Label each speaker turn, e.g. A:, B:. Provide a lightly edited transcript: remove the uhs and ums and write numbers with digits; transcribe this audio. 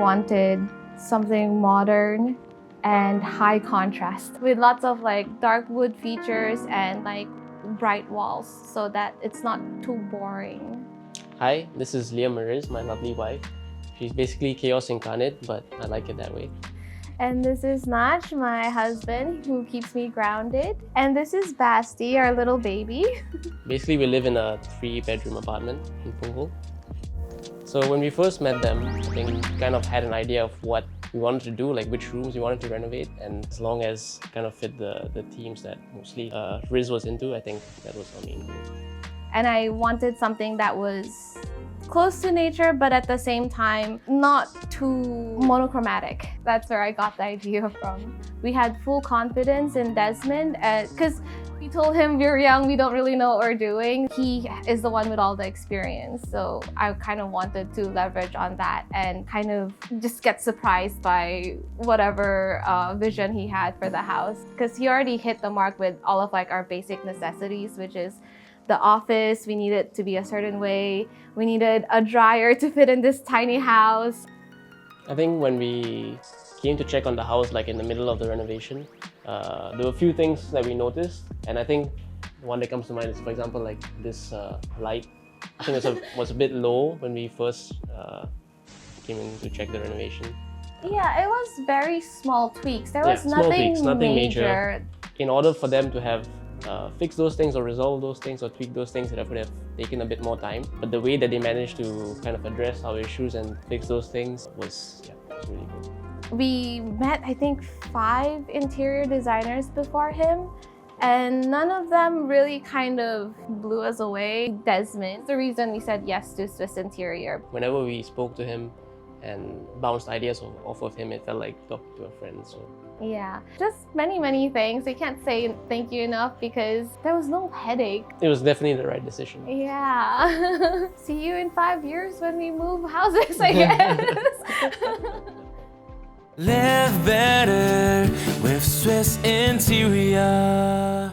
A: wanted something modern and high contrast with lots of like dark wood features and like bright walls so that it's not too boring.
B: Hi, this is Leah Mariz, my lovely wife. She's basically chaos incarnate, but I like it that way.
A: And this is Naj, my husband, who keeps me grounded. And this is Basti, our little baby.
B: Basically, we live in a 3-bedroom apartment in Punggol. So when we first met them, I think we kind of had an idea of what we wanted to do, like which rooms we wanted to renovate, and as long as kind of fit the themes that mostly Riz was into, I think that was our main goal.
A: And I wanted something that was close to nature, but at the same time, not too monochromatic. That's where I got the idea from. We had full confidence in Desmond because we told him we're young, we don't really know what we're doing. He is the one with all the experience. So I kind of wanted to leverage on that and kind of just get surprised by whatever vision he had for the house. Because he already hit the mark with all of like our basic necessities, which is the office, we needed to be a certain way. We needed a dryer to fit in this tiny house.
B: I think when we came to check on the house, like in the middle of the renovation, there were a few things that we noticed. And I think one that comes to mind is, for example, like this light. I think it was a bit low when we first came in to check the renovation.
A: Yeah, it was very small tweaks. There was nothing major.
B: In order for them to have fix those things or resolve those things or tweak those things, that would have taken a bit more time. But the way that they managed to kind of address our issues and fix those things was really good.
A: We met, I think, 5 interior designers before him, and none of them really kind of blew us away. Desmond, the reason we said yes to Swiss Interior.
B: Whenever we spoke to him and bounced ideas off of him, it felt like talking to a friend. So
A: yeah, just many things. I can't say thank you enough because there was no headache.
B: It was definitely the right decision.
A: Yeah. See you in 5 years when we move houses, I guess.
C: Live better with Swiss Interior.